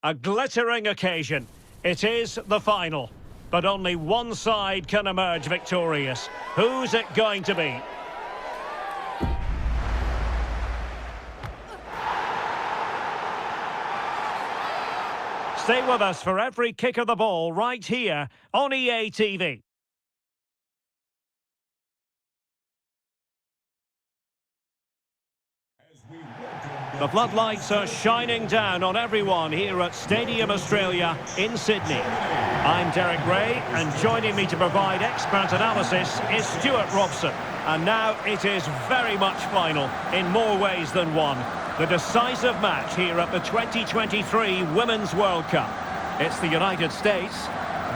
A glittering occasion. It is the final. But only one side can emerge victorious. Who's it going to be? Stay with us for every kick of the ball right here on EA TV. The floodlights are shining down on everyone here at Stadium Australia in Sydney. I'm Derek Ray, and joining me to provide expert analysis is Stuart Robson. And now it is very much final in more ways than one. The decisive match here at the 2023 Women's World Cup. It's the United States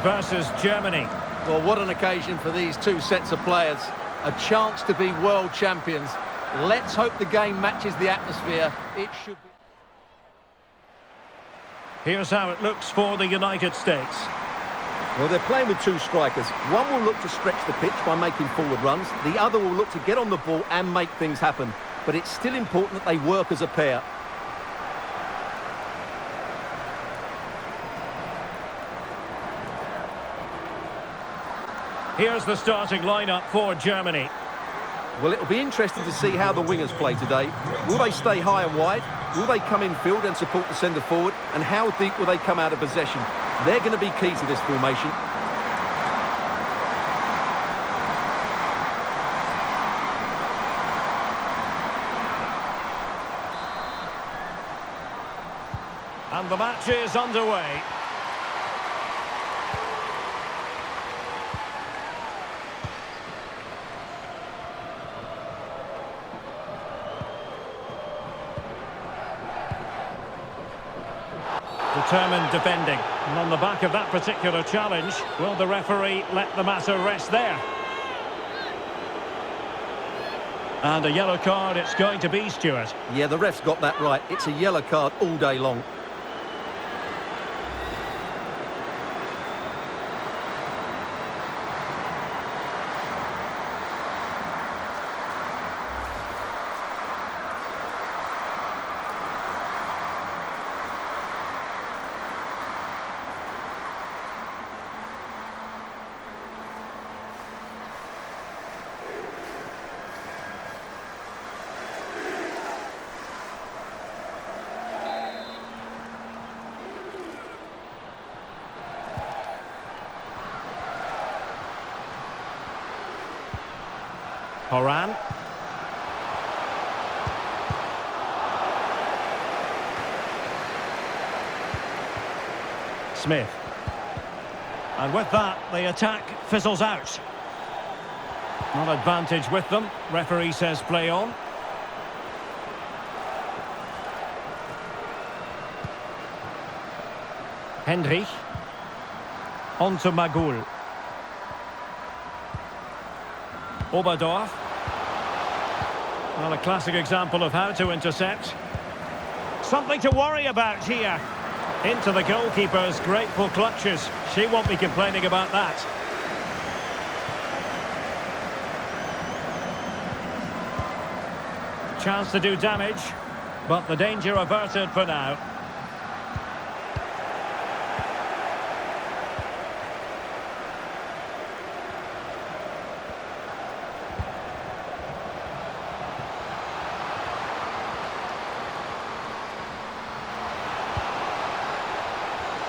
versus Germany. Well, what an occasion for these two sets of players. A chance to be world champions. Let's hope the game matches the atmosphere. It should be. Here's how it looks for the United States. Well, they're playing with two strikers. One will look to stretch the pitch by making forward runs. The other will look to get on the ball and make things happen. But it's still important that they work as a pair. Here's the starting lineup for Germany. Well, it'll be interesting to see how the wingers play today. Will they stay high and wide? Will they come in field and support the centre forward? And how deep will they come out of possession? They're going to be key to this formation. And the match is underway. Determined defending. And on the back of that particular challenge, will the referee let the matter rest there? And a yellow card it's going to be, Stuart. Yeah, the ref's got that right. It's a yellow card all day long. Horan. Smith. And with that, the attack fizzles out. Not advantage with them. Referee says play on. Hendrich. On to Magul. Oberdorf. Well, a classic example of how to intercept. Something to worry about here. Into the goalkeeper's grateful clutches. She won't be complaining about that. Chance to do damage, but the danger averted for now.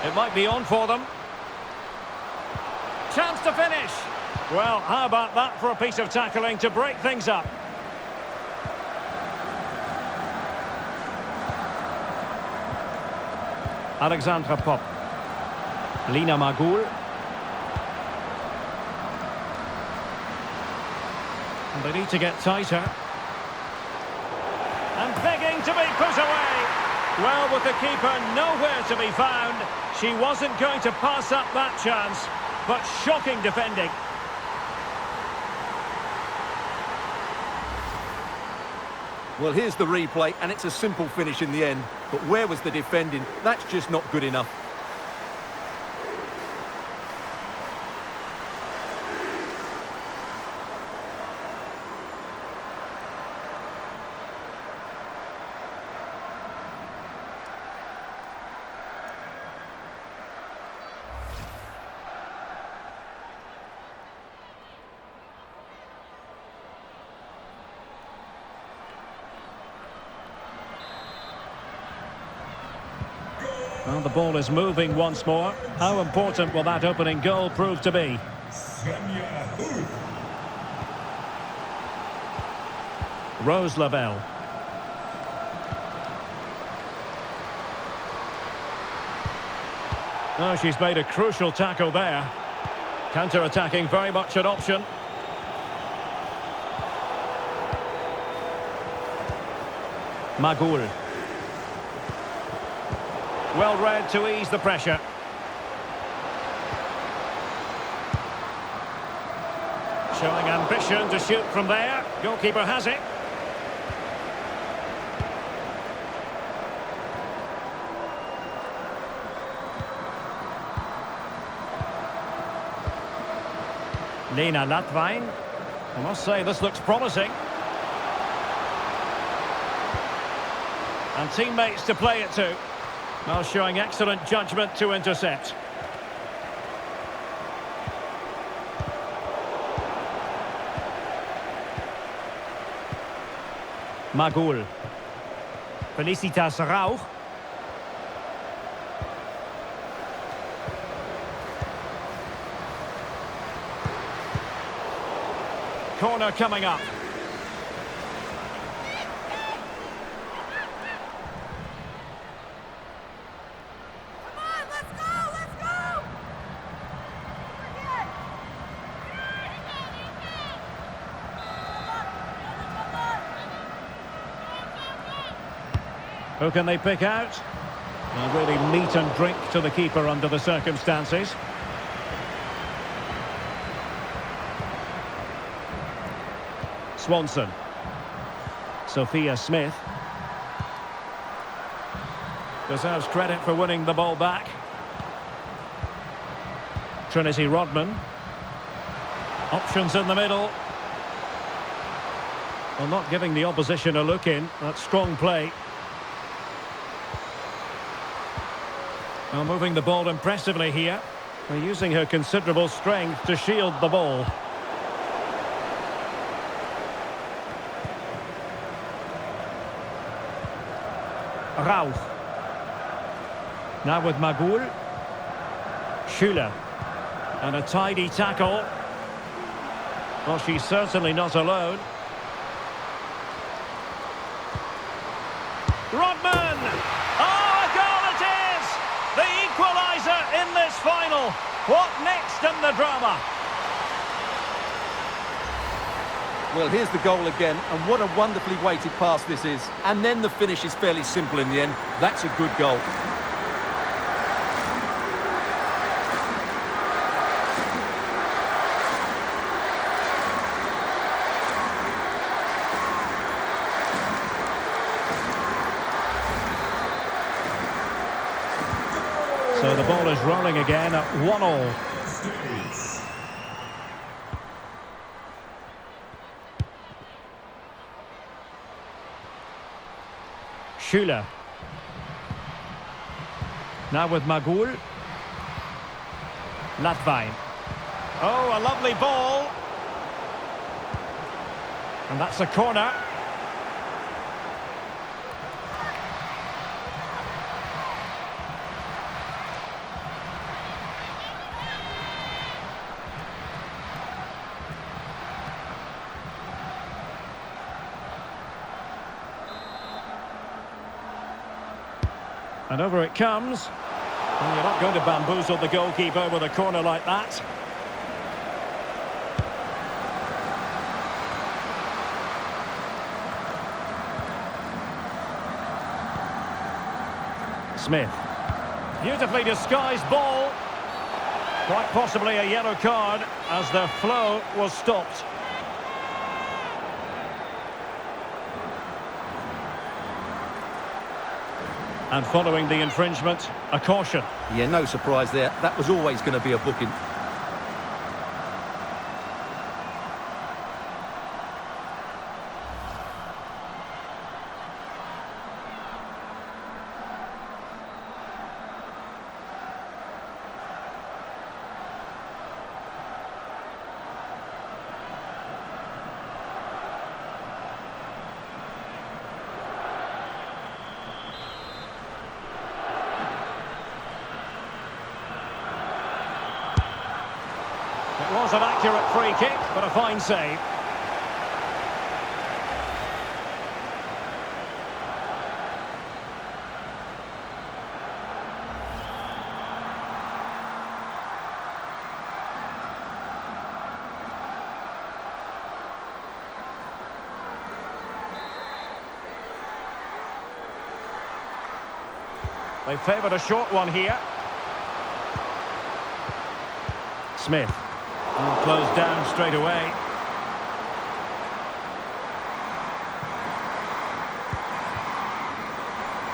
It might be on for them. Chance to finish. Well, how about that for a piece of tackling to break things up? Alexandra Popp. Lina Magul. And they need to get tighter. And begging to be put away. Well, with the keeper nowhere to be found, she wasn't going to pass up that chance, but shocking defending. Well, here's the replay, and it's a simple finish in the end. But where was the defending? That's just not good enough. Well, the ball is moving once more. How important will that opening goal prove to be? Rose Lavelle. Oh, she's made a crucial tackle there. Counter-attacking, very much an option. Magoul. Well read to ease the pressure. Showing ambition to shoot from there. Goalkeeper has it. Lena Latvain. I must say this looks promising. And teammates to play it to. Well, showing excellent judgment to intercept. Magoul. Felicitas Rauch. Corner coming up. Who can they pick out? Well, really meat and drink to the keeper under the circumstances. Swanson. Sophia Smith. Deserves credit for winning the ball back. Trinity Rodman. Options in the middle. Well, not giving the opposition a look in. That's strong play. Well, moving the ball impressively here. They're using her considerable strength to shield the ball. Rauch. Now with Magoul. Schüller. And a tidy tackle. Well, she's certainly not alone. Rodman! Oh, a goal it is! The equaliser in this final. What next in the drama? Well, here's the goal again, and what a wonderfully weighted pass this is. And then the finish is fairly simple in the end. That's a good goal. So the ball is rolling again at 1-1. Schüller. Now with Magoul. Latvain. Oh, a lovely ball. And that's a corner. And over it comes. Well, you're not going to bamboozle the goalkeeper with a corner like that. Smith. Beautifully disguised ball. Quite possibly a yellow card as the flow was stopped. And following the infringement, a caution. Yeah, no surprise there. That was always going to be a booking. accurate free kick, but a fine save. They favoured a short one here. Smith. Closed down straight away.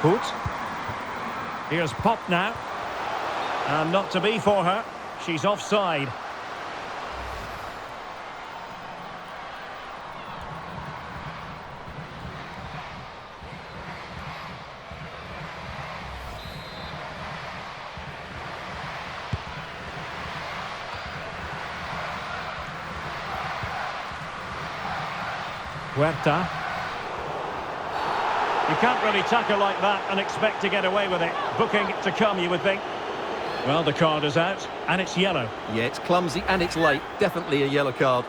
Hoot. Here's Pop now. And not to be for her. She's offside. Huerta. You can't really tackle like that and expect to get away with it. Booking to come, you would think. Well, the card is out, and it's yellow. Yeah, it's clumsy and it's late. Definitely a yellow card.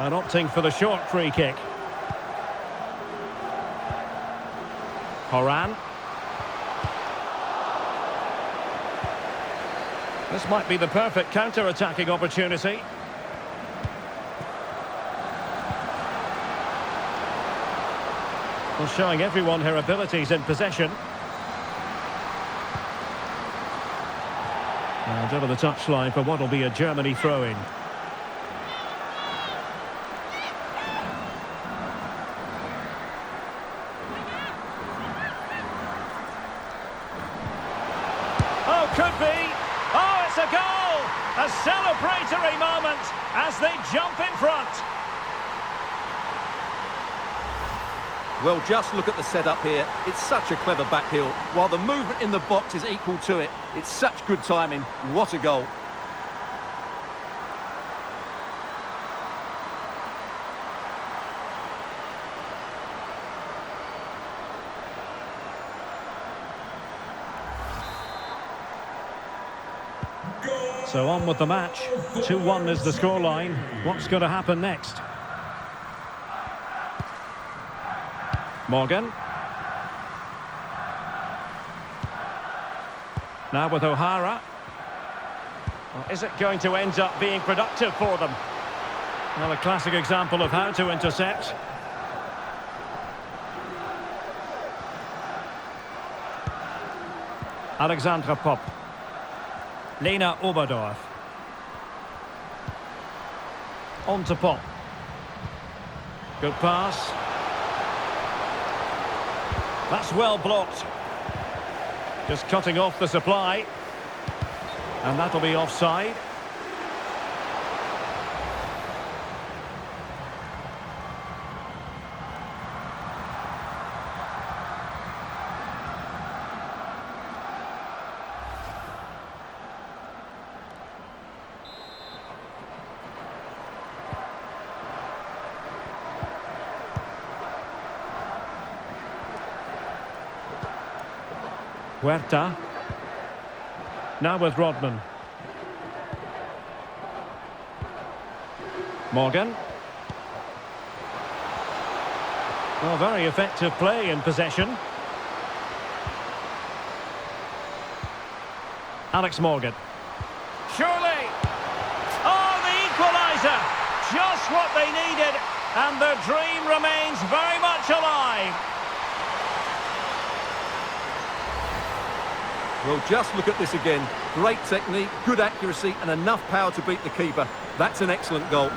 And opting for the short free kick. Horan. This might be the perfect counter-attacking opportunity. Well, showing everyone her abilities in possession. And over the touchline for what will be a Germany throw-in. Could be. Oh, it's a goal! A celebratory moment as they jump in front. Well, just look at the setup here. It's such a clever backheel. While the movement in the box is equal to it, it's such good timing. What a goal. So on with the match. 2-1 is the scoreline. What's going to happen next? Morgan. Now with O'Hara. Well, is it going to end up being productive for them? Well, a classic example of how to intercept. Alexandra Pop. Lena Oberdorf. On to Pop. Good pass. That's well blocked. Just cutting off the supply. And that'll be offside. Huerta. Now with Rodman. Morgan. Well, very effective play in possession. Alex Morgan. Surely! Oh, the equaliser! Just what they needed, and their dream remains very much alive. Well, just look at this again. Great technique, good accuracy, and enough power to beat the keeper. That's an excellent goal.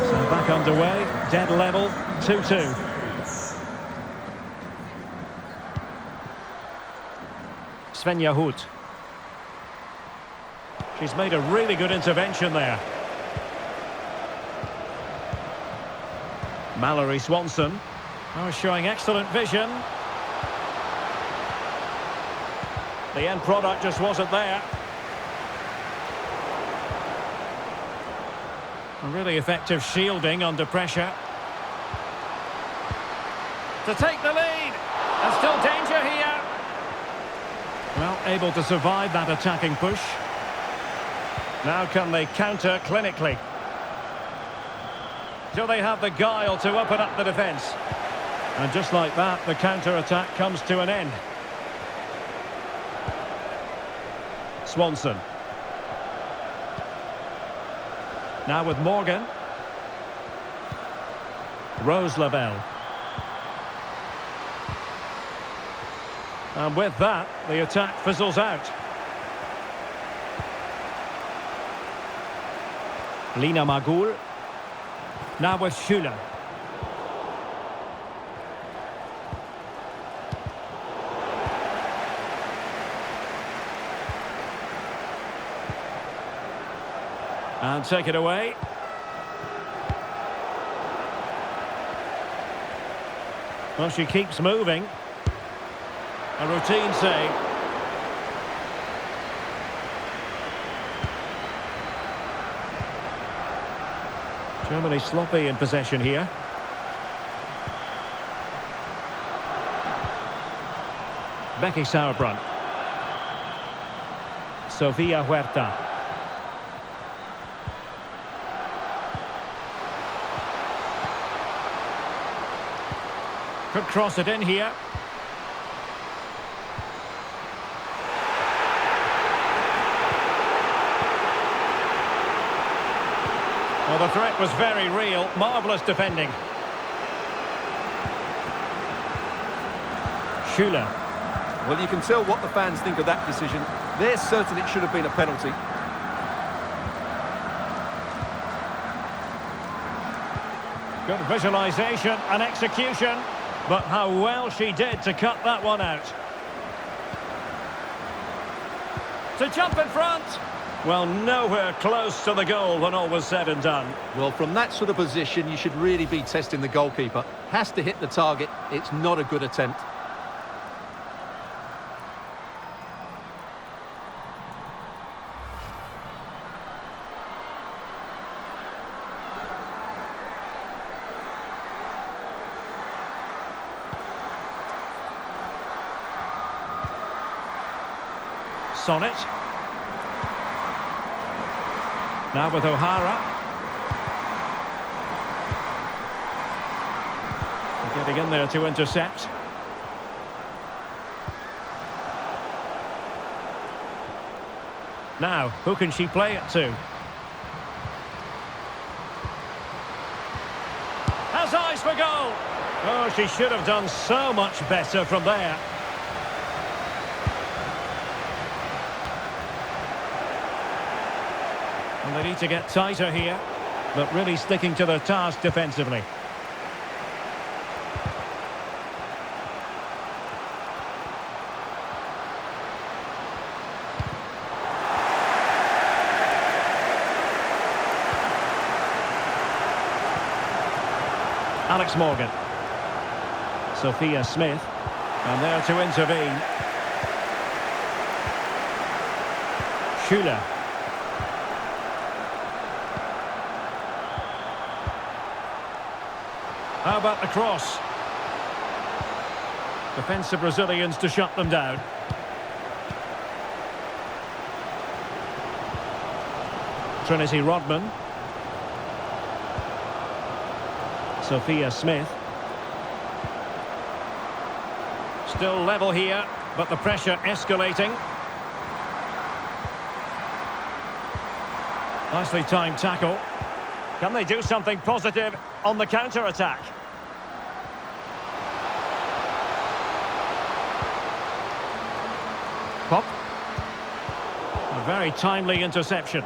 So back underway, dead level, 2-2. Svenja Hoot. She's made a really good intervention there. Mallory Swanson. Oh, showing excellent vision. The end product just wasn't there. A really effective shielding under pressure. To take the lead. And still danger here. Well, able to survive that attacking push. Now can they counter clinically? Do they have the guile to open up the defence? And just like that, the counter-attack comes to an end. Swanson. Now with Morgan. Rose Lavelle. And with that, the attack fizzles out. Lina Magul. Now with Schüller. And take it away. Well, she keeps moving. A routine save. Germany sloppy in possession here. Becky Sauerbrunn. Sofia Huerta. Could cross it in here. Well, the threat was very real. Marvellous defending. Schüller. Well, you can tell what the fans think of that decision. They're certain it should have been a penalty. Good visualisation and execution. But how well she did to cut that one out. To jump in front. Well, nowhere close to the goal when all was said and done. Well, from that sort of position, you should really be testing the goalkeeper. Has to hit the target. It's not a good attempt. Sonnet. Now with O'Hara. Getting in there to intercept. Now, who can she play it to? Has eyes for goal! Oh, she should have done so much better from there. And they need to get tighter here, but really sticking to their task defensively. Alex Morgan. Sophia Smith. And there to intervene. Schüller. How about the cross? Defensive Brazilians to shut them down. Trinity Rodman. Sophia Smith. Still level here, but the pressure escalating. Nicely timed tackle. Can they do something positive on the counter-attack? Pop. A very timely interception.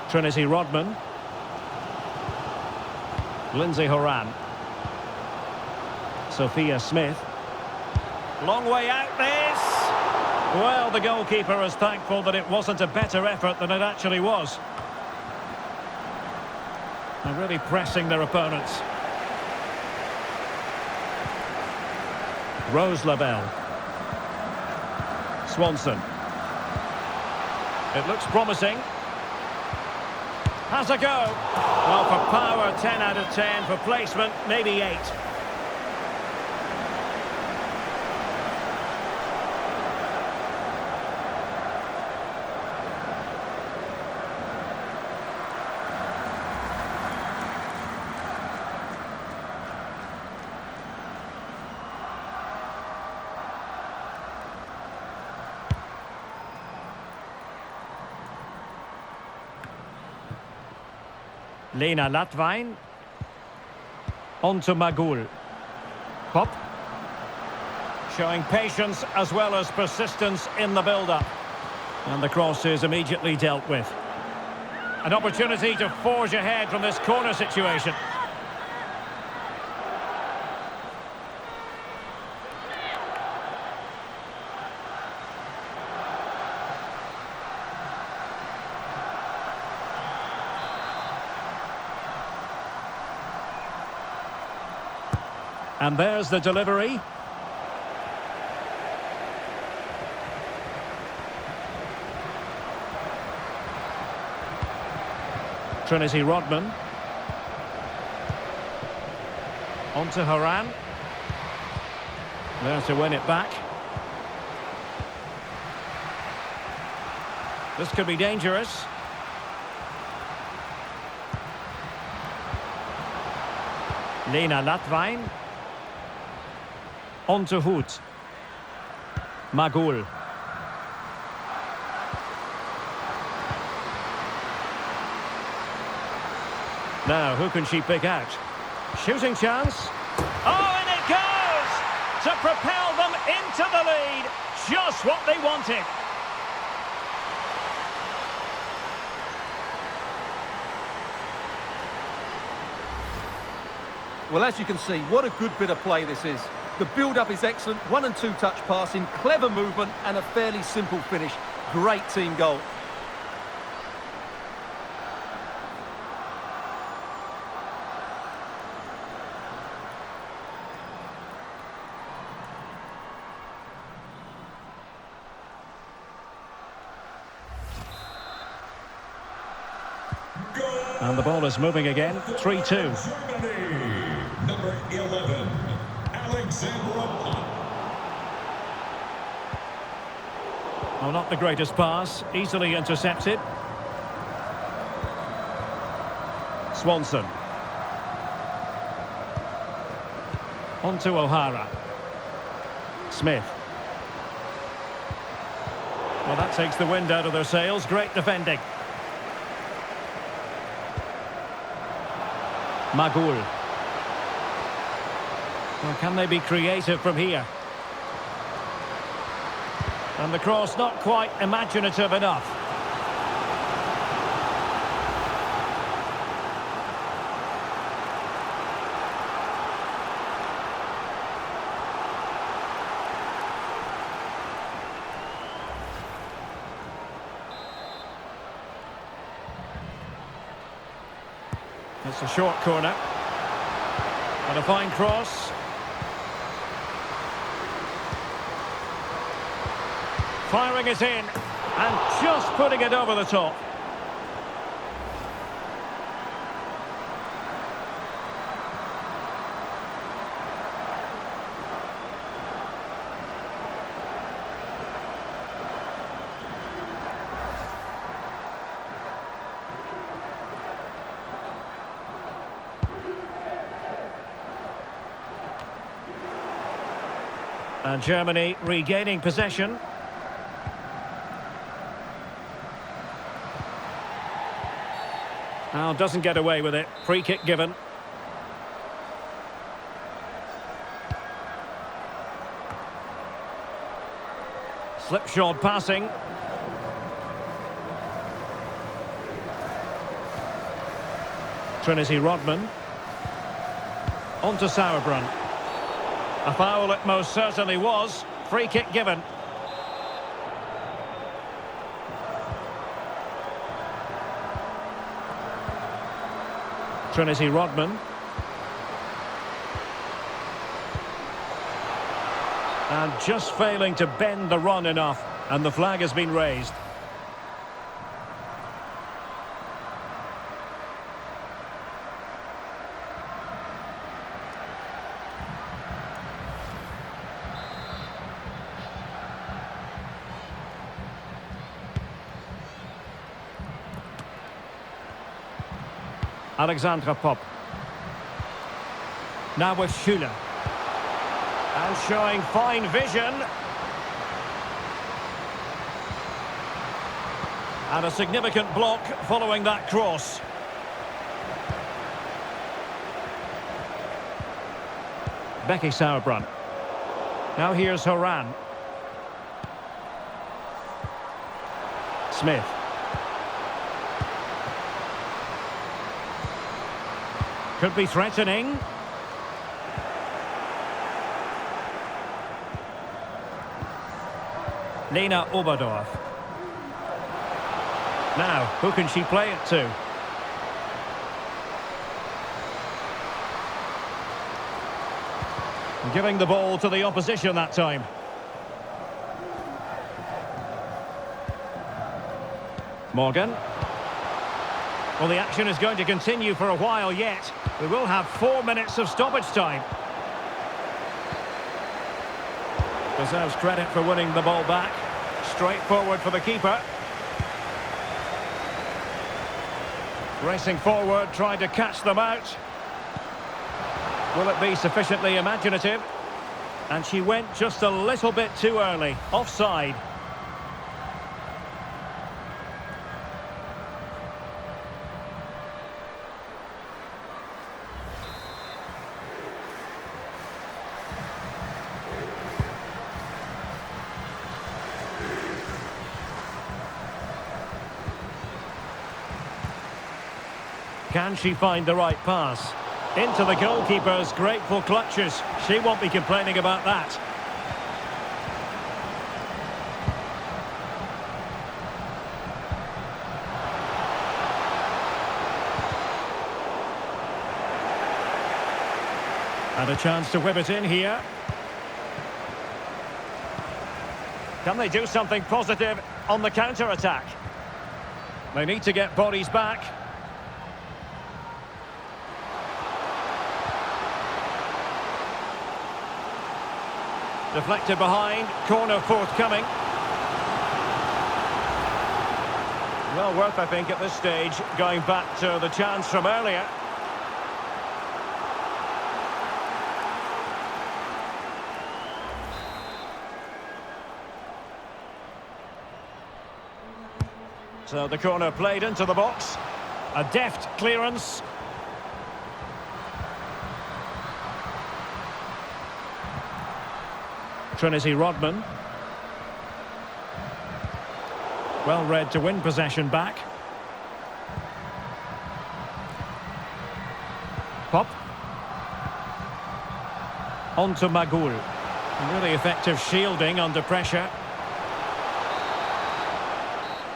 Trinity Rodman. Lindsay Horan. Sophia Smith. Long way out this. Well, the goalkeeper is thankful that it wasn't a better effort than it actually was. They're really pressing their opponents. Rose Labelle. Swanson. It looks promising. Has a go. Well, for power, 10 out of 10. For placement, maybe 8. Lena Latvain. On to Magul. Pop. Showing patience as well as persistence in the build-up. And the cross is immediately dealt with. An opportunity to forge ahead from this corner situation. And there's the delivery. Trinity Rodman. On to Haran. There to win it back. This could be dangerous. Lena Latvain. On to Hoot. Magul. Now, who can she pick out? Shooting chance. Oh, and it goes! To propel them into the lead. Just what they wanted. Well, as you can see, what a good bit of play this is. The build-up is excellent, 1- and 2-touch passing, clever movement and a fairly simple finish. Great team goal. And the ball is moving again, 3-2. Number 11, Alexandra. Well, not the greatest pass, easily intercepted. Swanson. On to O'Hara. Smith. Well, that takes the wind out of their sails. Great defending. Magul. Well, can they be creative from here? And the cross not quite imaginative enough. It's a short corner. And a fine cross. Firing it in. And just putting it over the top. And Germany regaining possession. Now doesn't get away with it. Free kick given. Slipshod passing. Trinity Rodman. On to Sauerbrunn. A foul it most certainly was. Free kick given. Trinity Rodman. And just failing to bend the run enough. And the flag has been raised. Alexandra Pop. Now with Schüller. And showing fine vision. And a significant block following that cross. Becky Sauerbrunn. Now here's Horan. Smith. Could be threatening. Nina Oberdorf. Now, who can she play it to? Giving the ball to the opposition that time. Morgan. Well, the action is going to continue for a while yet. We will have 4 minutes of stoppage time. Deserves credit for winning the ball back. Straightforward for the keeper. Racing forward, trying to catch them out. Will it be sufficiently imaginative? And she went just a little bit too early. Offside. Can she find the right pass? Into the goalkeeper's grateful clutches. She won't be complaining about that. And a chance to whip it in here. Can they do something positive on the counter-attack? They need to get bodies back. Deflected behind, corner forthcoming. Well worth, I think, at this stage, going back to the chance from earlier. So the corner played into the box. A deft clearance. Trinity Rodman. Well read to win possession back. Pop. On to Magul. Really effective shielding under pressure.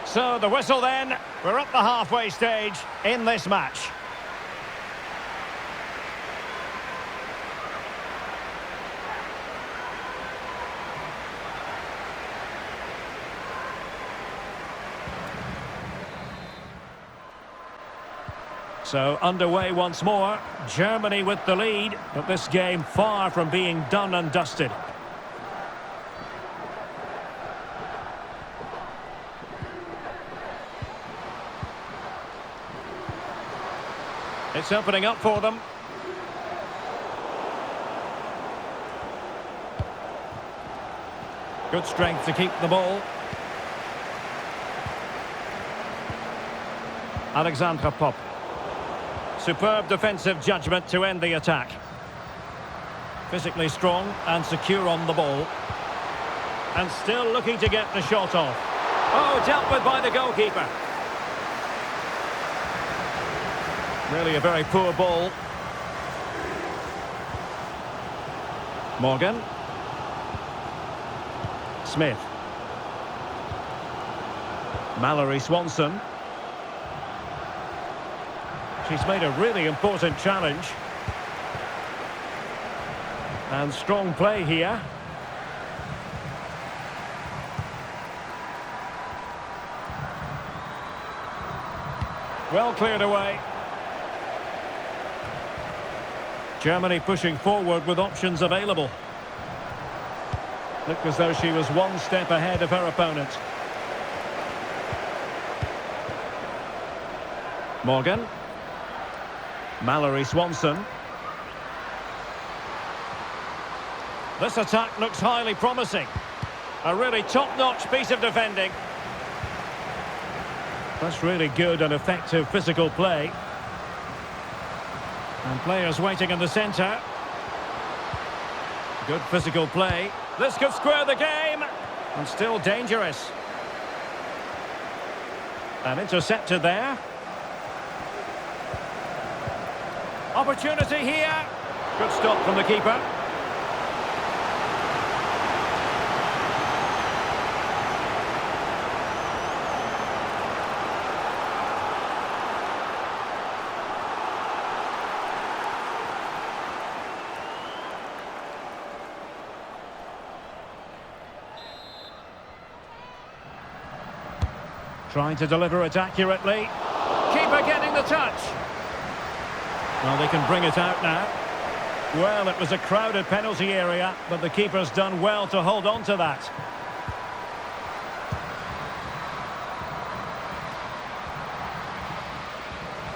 So the whistle then. We're up the halfway stage in this match. So underway once more. Germany with the lead, but this game far from being done and dusted. It's opening up for them. Good strength to keep the ball. Alexandra Pop. Superb defensive judgment to end the attack. Physically strong and secure on the ball. And still looking to get the shot off. Oh, dealt with by the goalkeeper. Really a very poor ball. Morgan. Smith. Mallory Swanson. She's made a really important challenge. And strong play here. Well cleared away. Germany pushing forward with options available. Looked as though she was one step ahead of her opponent. Morgan. Mallory Swanson. This attack looks highly promising. A really top-notch piece of defending. That's really good and effective physical play. And players waiting in the centre. Good physical play. This could square the game. And still dangerous. And intercepted there. Opportunity here. Good stop from the keeper. Trying to deliver it accurately. Keeper getting the touch. Well, they can bring it out now. Well, it was a crowded penalty area, but the keeper's done well to hold on to that.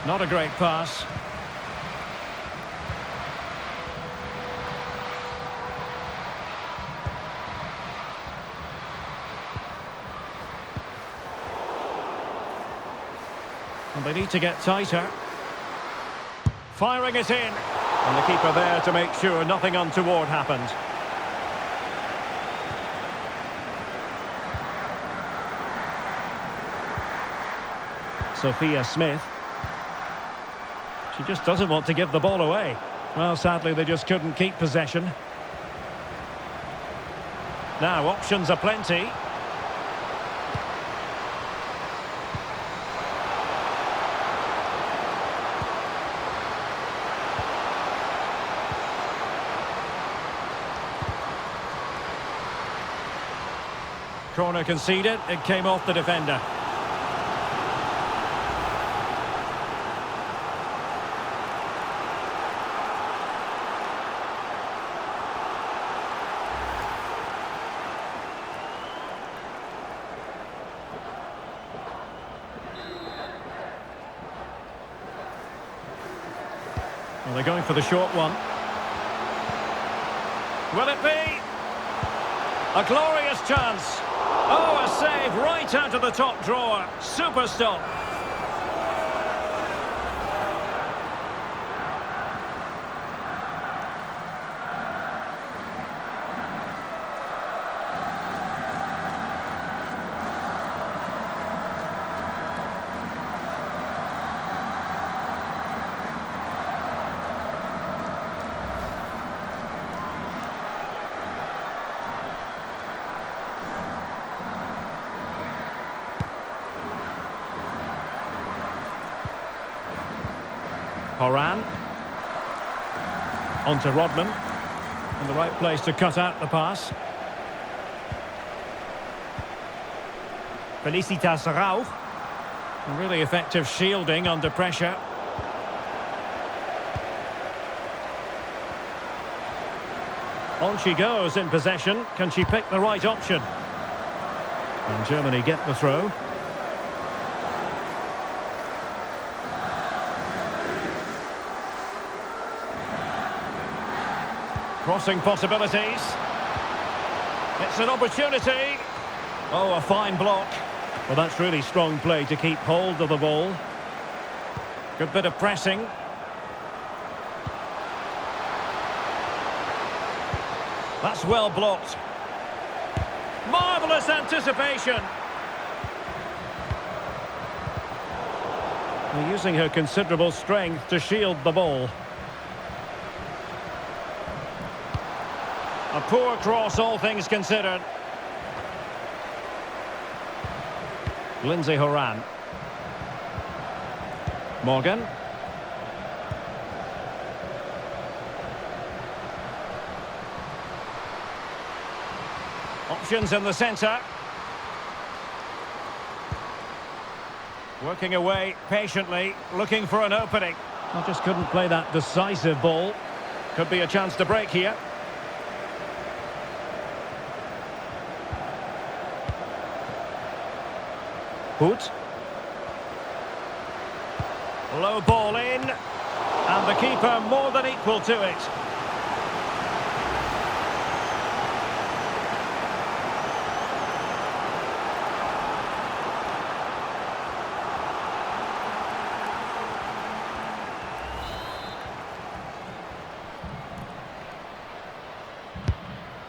Not a great pass. And they need to get tighter. Firing it in. And the keeper there to make sure nothing untoward happened. Sophia Smith. She just doesn't want to give the ball away. Well, sadly, they just couldn't keep possession. Now, options are plenty. Corner conceded, it came off the defender. Well, they're going for the short one. Will it be? A glorious chance. Oh, a save right out of the top drawer. Super stop. Horan. On to Rodman. In the right place to cut out the pass. Felicitas Rauch. Really effective shielding under pressure. On she goes in possession. Can she pick the right option? And Germany get the throw. Crossing possibilities. It's an opportunity. Oh, a fine block. Well, that's really strong play to keep hold of the ball. Good bit of pressing. That's well blocked. Marvellous anticipation. They're using her considerable strength to shield the ball. A poor cross, all things considered. Lindsay Horan. Morgan. Options in the centre. Working away patiently, looking for an opening. I just couldn't play that decisive ball. Could be a chance to break here. Hoot. Low ball in. And the keeper more than equal to it.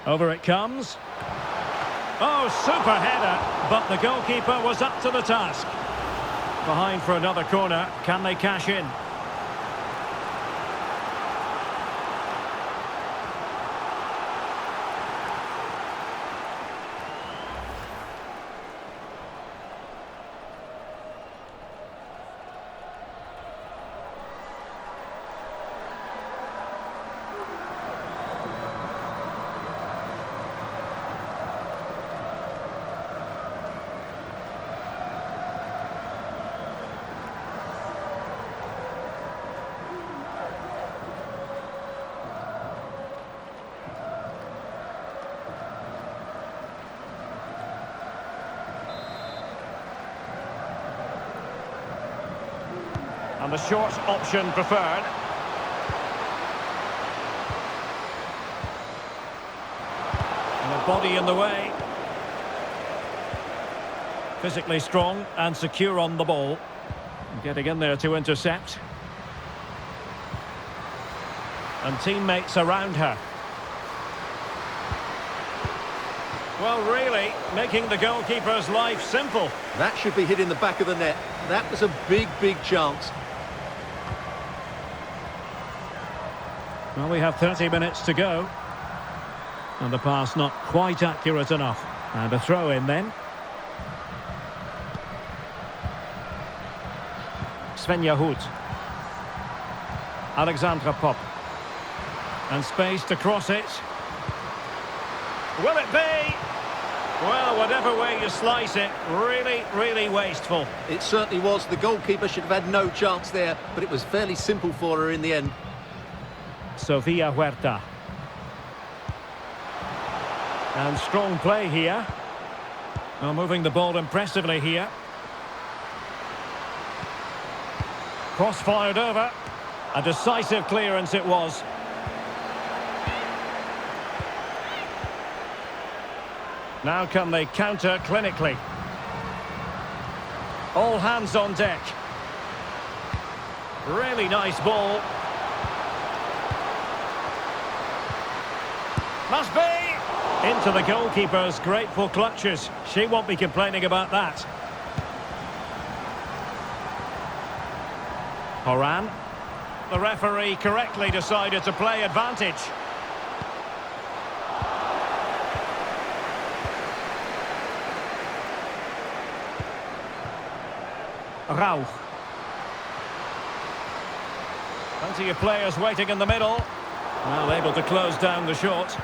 Over it comes. Oh, super header, but the goalkeeper was up to the task. Behind for another corner, can they cash in? And the short option preferred. And a body in the way. Physically strong and secure on the ball. Getting in there to intercept. And teammates around her. Well, really, making the goalkeeper's life simple. That should be hit in the back of the net. That was a big, big chance. Well, we have 30 minutes to go. And the pass not quite accurate enough. And a throw in then. Svenja Hoot. Alexandra Pop. And space to cross it. Will it be? Well, whatever way you slice it, really, really wasteful. It certainly was. The goalkeeper should have had no chance there, but it was fairly simple for her in the end. Sofia Huerta. And strong play here. Well, moving the ball impressively here. Cross fired over. A decisive clearance it was. Now can they counter clinically? All hands on deck. Really nice ball. Must be! Into the goalkeeper's grateful clutches. She won't be complaining about that. Horan. The referee correctly decided to play advantage. Rauch. Plenty of players waiting in the middle. Well, able to close down the shot.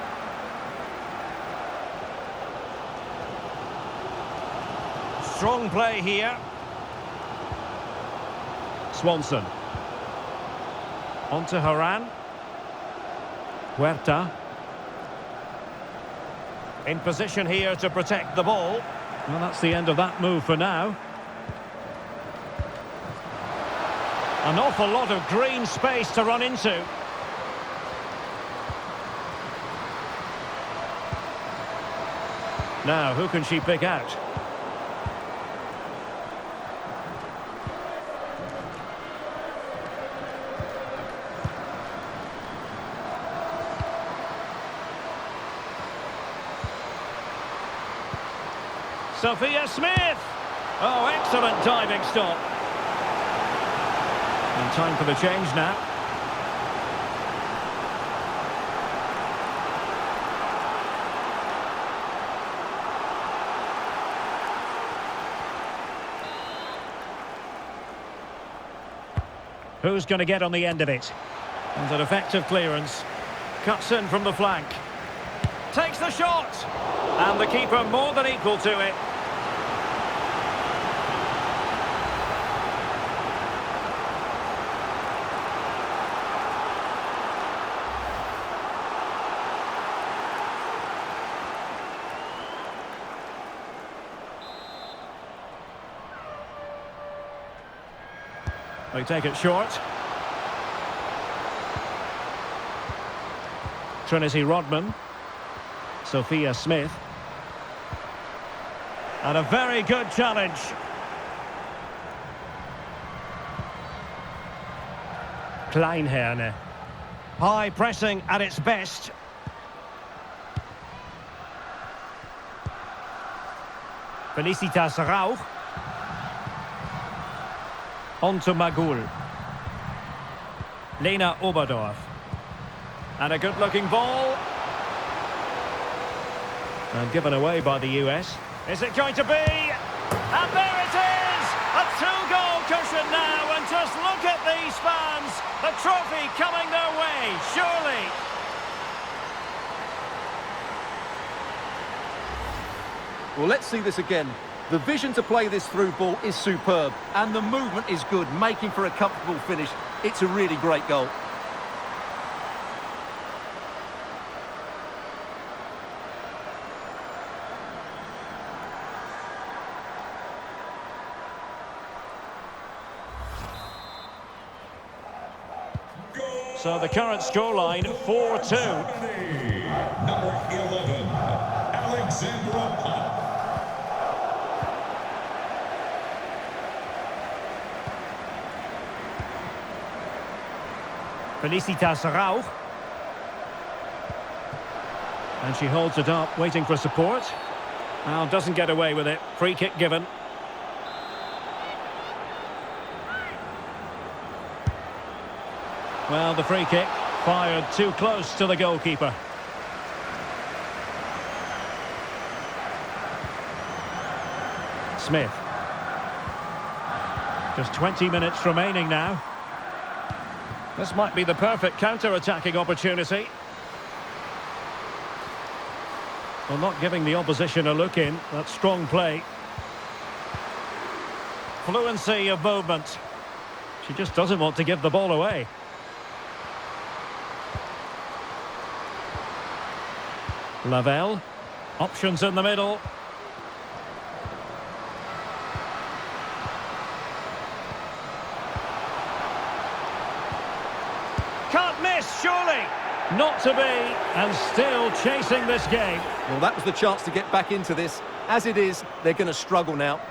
Strong play here. Swanson. On to Horan. Huerta. In position here to protect the ball. Well, that's the end of that move for now. An awful lot of green space to run into. Now, who can she pick out? Sophia Smith! Oh, excellent diving stop. And time for the change now. Who's going to get on the end of it? And an effective clearance. Cuts in from the flank. Takes the shot! And the keeper more than equal to it. They take it short. Trinity Rodman. Sophia Smith. And a very good challenge. Kleinherne. High pressing at its best. Felicitas Rauch. On to Magul. Lena Oberdorf. And a good-looking ball. And given away by the US. Is it going to be? And there it is! A two-goal cushion now, and just look at these fans. The trophy coming their way, surely. Well, let's see this again. The vision to play this through ball is superb, and the movement is good, making for a comfortable finish. It's a really great goal. So the current scoreline, 4-2. Number 11, Alexandra Pop. Felicitas Rauch. And she holds it up, waiting for support. Well, doesn't get away with it. Free kick given. Well, the free kick fired too close to the goalkeeper. Smith. Just 20 minutes remaining now. This might be the perfect counter-attacking opportunity. Well, not giving the opposition a look in. That's strong play. Fluency of movement. She just doesn't want to give the ball away. Lavelle. Options in the middle. Can't miss, surely. Not to be, and still chasing this game. Well, that was the chance to get back into this. As it is, they're going to struggle now.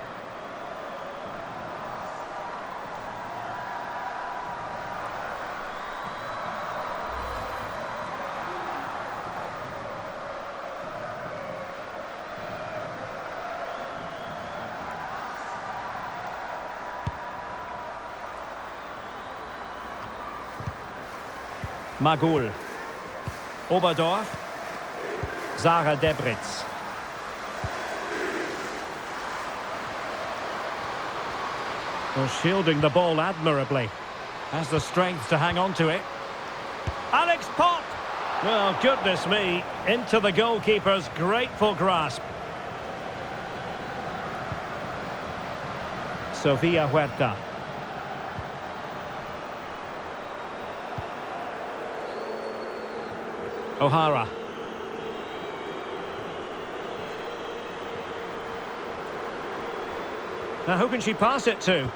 Magul. Oberdorf. Sarah Debritz. Well, shielding the ball admirably. Has the strength to hang on to it. Alex Pop! Well, goodness me. Into the goalkeeper's grateful grasp. Sofia Huerta. O'Hara. Now who can she pass it to?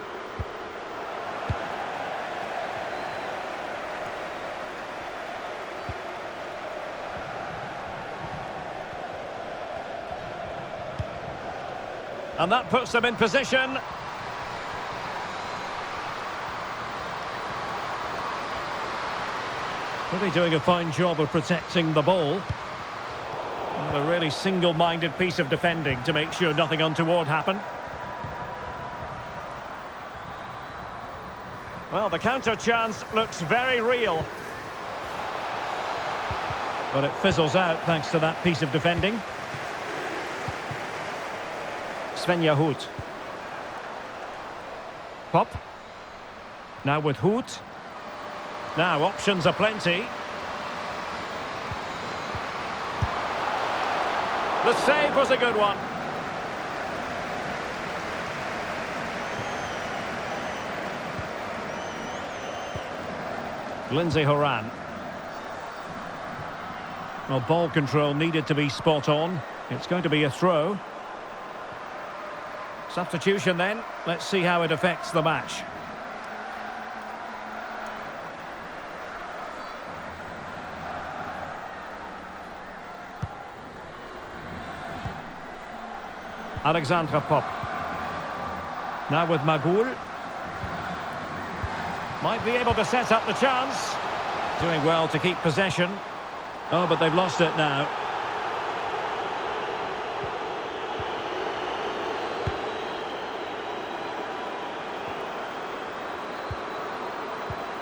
And that puts them in position. Really doing a fine job of protecting the ball. And a really single-minded piece of defending to make sure nothing untoward happened. Well, the counter chance looks very real. But it fizzles out thanks to that piece of defending. Svenja Hoot. Pop. Now with Hoot. Now, options are plenty. The save was a good one. Lindsay Horan. Well, ball control needed to be spot on. It's going to be a throw. Substitution then. Let's see how it affects the match. Alexandra Pop. Now with Magoul. Might be able to set up the chance. Doing well to keep possession. Oh, but they've lost it now.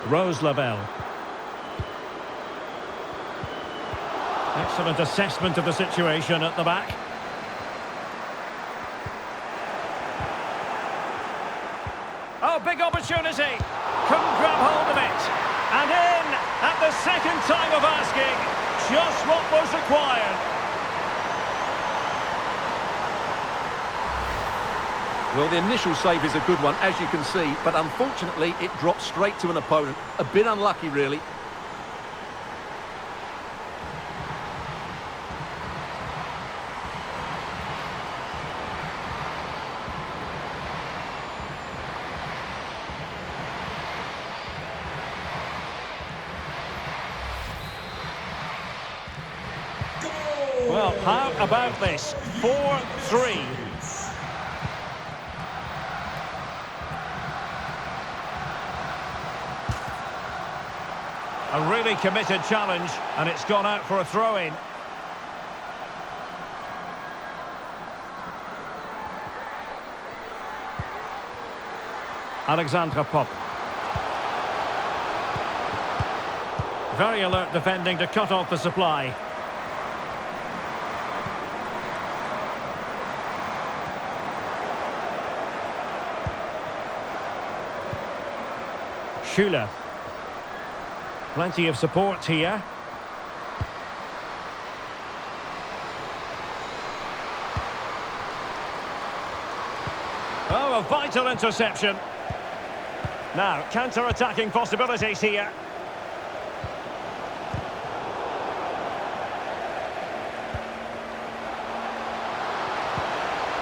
Rose Lavelle. Excellent assessment of the situation at the back. Oh, big opportunity. Couldn't grab hold of it. And in at the second time of asking. Just what was required. Well, the initial save is a good one, as you can see, but unfortunately it dropped straight to an opponent. A bit unlucky, really. Well, how about this? 4-3. A really committed challenge, and it's gone out for a throw-in. Alexandra Pop. Very alert defending to cut off the supply. Schuler. Plenty of support here. Oh, a vital interception. Now, counter-attacking possibilities here.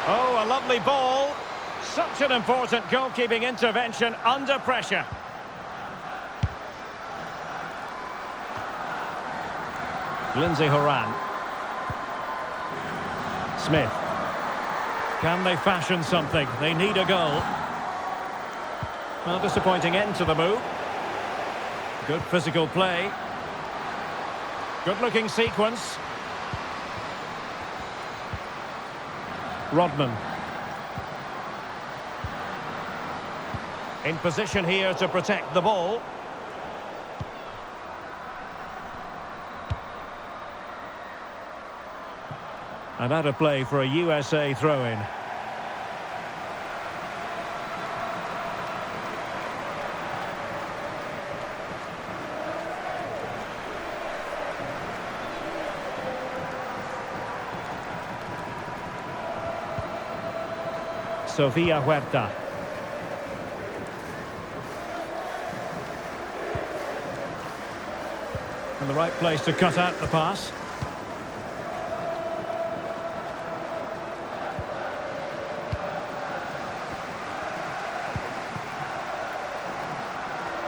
Oh, a lovely ball. Such an important goalkeeping intervention under pressure. Lindsay Horan. Smith. Can they fashion something? They need a goal. Well, disappointing end to the move. Good physical play. Good-looking sequence. Rodman. In position here to protect the ball. And out of play for a USA throw-in. Sofia Huerta. In the right place to cut out the pass.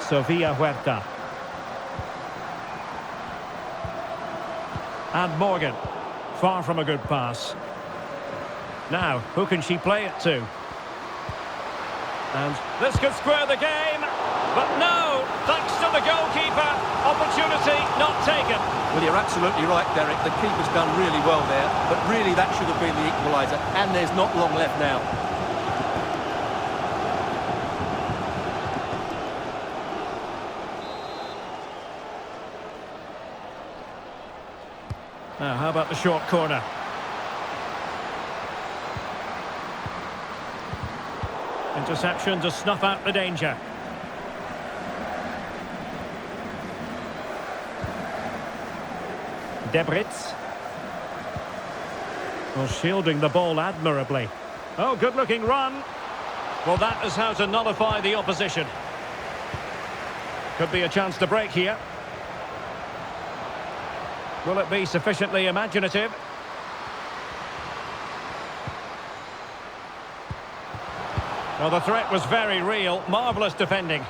Sofia Huerta. And Morgan. Far from a good pass. Now, who can she play it to? And this could square the game. But no, thanks to the goalkeeper. Opportunity not taken. Well, you're absolutely right, Derek. The keeper's done really well there. But really, that should have been the equaliser. And there's not long left now. Now, how about the short corner? Interception to snuff out the danger. Debritz. Well, shielding the ball admirably. Oh, good-looking run. Well, that is how to nullify the opposition. Could be a chance to break here. Will it be sufficiently imaginative? Well, the threat was very real. Marvellous defending.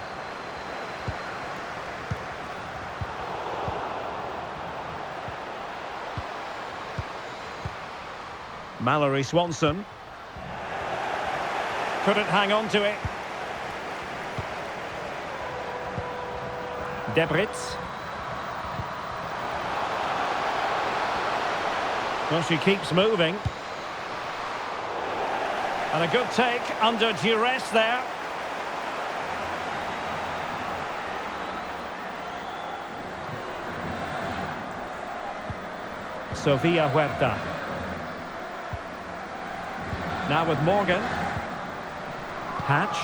Mallory Swanson. Couldn't hang on to it. Debritz. Well, she keeps moving. And a good take under duress there. Sofia Huerta. Now with Morgan. Hatch.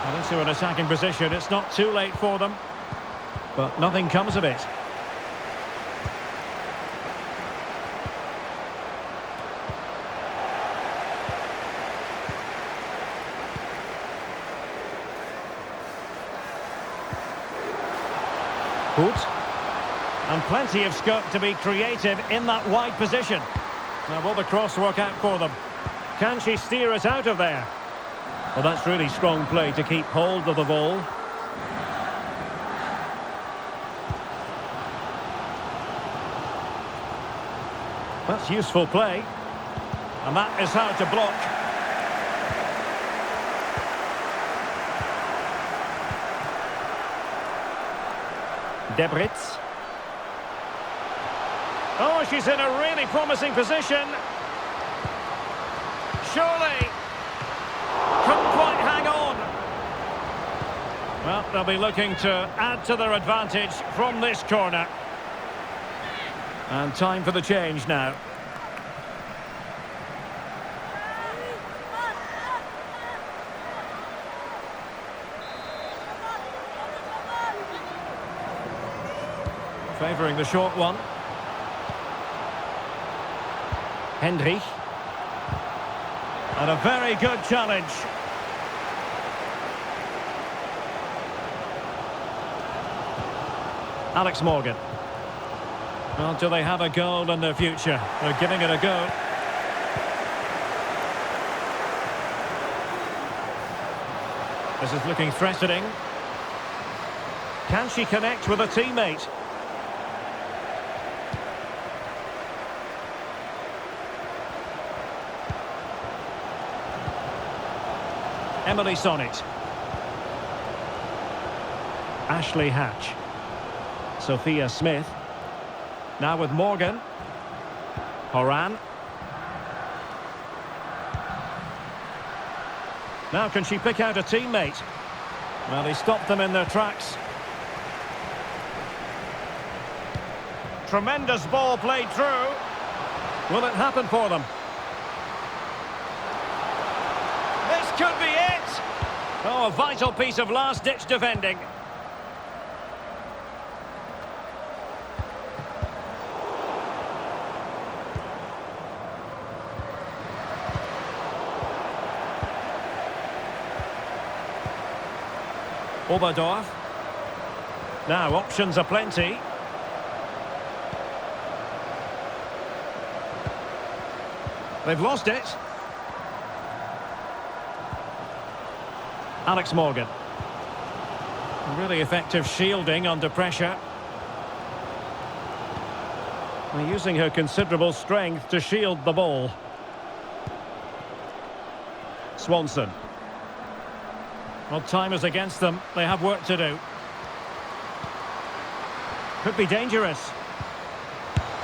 And into an attacking position. It's not too late for them. But nothing comes of it. Hoot. And plenty of scope to be creative in that wide position. Now will the cross work out for them? Can she steer it out of there? Well, that's really strong play to keep hold of the ball. That's useful play. And that is how to block. Debritz. Oh, she's in a really promising position. Surely. Couldn't quite hang on. Well, they'll be looking to add to their advantage from this corner. And time for the change now. Favouring the short one. Hendry. And a very good challenge. Alex Morgan. Well, do they have a goal in their future? They're giving it a go. This is looking threatening. Can she connect with a teammate? Emily Sonnet. Ashley Hatch. Sophia Smith. Now with Morgan. Horan. Now can she pick out a teammate? Well, he stopped them in their tracks. Tremendous ball played through. Will it happen for them? This could be it! Oh, a vital piece of last-ditch defending. Oberdorf. Now, options are plenty. They've lost it. Alex Morgan. Really effective shielding under pressure. And using her considerable strength to shield the ball. Swanson. Well, time is against them. They have work to do. Could be dangerous.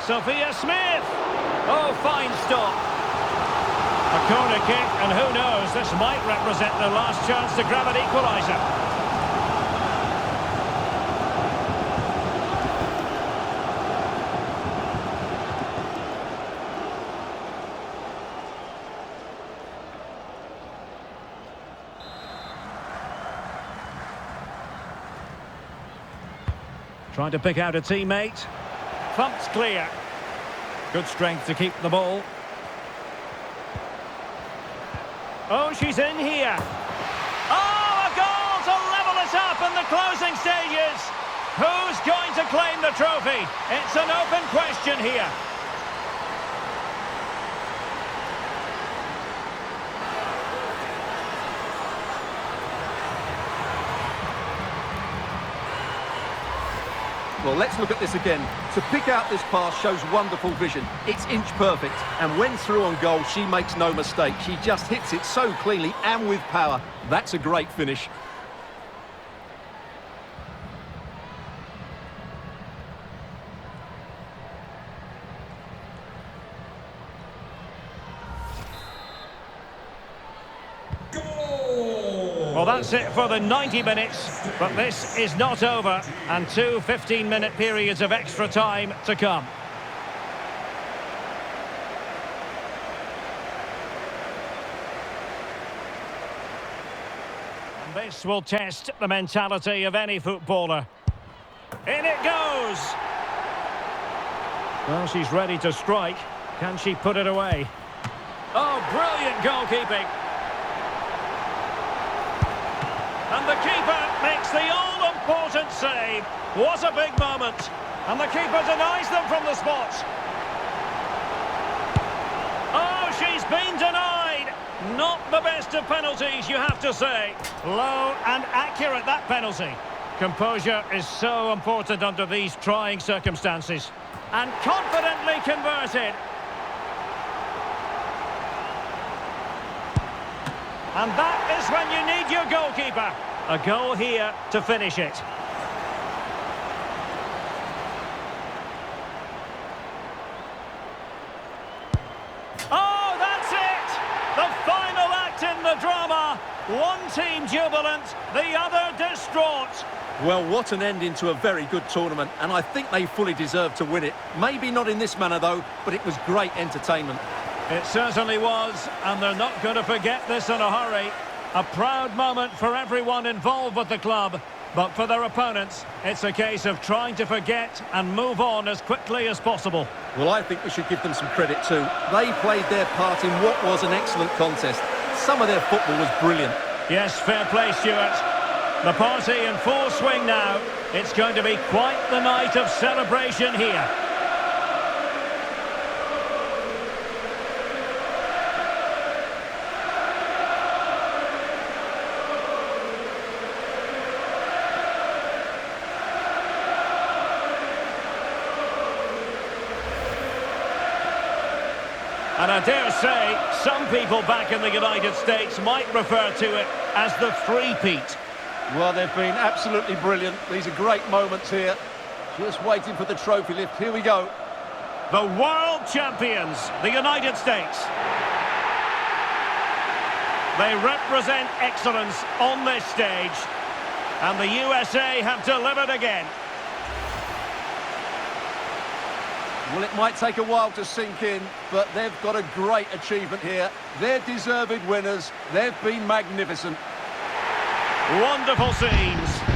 Sophia Smith! Oh, fine stop. A corner kick, and who knows, this might represent their last chance to grab an equaliser. Trying to pick out a teammate. Thumped clear. Good strength to keep the ball. Oh, she's in here. Oh, a goal to level it up in the closing stages. Who's going to claim the trophy? It's an open question here. Well, let's look at this again. To pick out this pass shows wonderful vision. It's inch perfect. And when through on goal, she makes no mistake. She just hits it so cleanly and with power. That's a great finish. Well, that's it for the 90 minutes, but this is not over, and two 15-minute periods of extra time to come. And this will test the mentality of any footballer. In it goes! Well, she's ready to strike. Can she put it away? Oh, brilliant goalkeeping! And the keeper makes the all-important save. What a big moment. And the keeper denies them from the spot. Oh, she's been denied. Not the best of penalties, you have to say. Low and accurate, that penalty. Composure is so important under these trying circumstances. And confidently converted. And that is when you need your goalkeeper. A goal here to finish it. Oh, that's it! The final act in the drama. One team jubilant, the other distraught. Well, what an ending to a very good tournament, and I think they fully deserve to win it. Maybe not in this manner, though, but it was great entertainment. It certainly was, and they're not going to forget this in a hurry. A proud moment for everyone involved with the club, but for their opponents, it's a case of trying to forget and move on as quickly as possible. Well, I think we should give them some credit too. They played their part in what was an excellent contest. Some of their football was brilliant. Yes, fair play, Stuart. The party in full swing now. It's going to be quite the night of celebration here. And I dare say, some people back in the United States might refer to it as the three-peat. Well, they've been absolutely brilliant. These are great moments here. Just waiting for the trophy lift. Here we go. The world champions, the United States. They represent excellence on this stage. And the USA have delivered again. Well, it might take a while to sink in, but they've got a great achievement here. They're deserved winners. They've been magnificent. Wonderful scenes.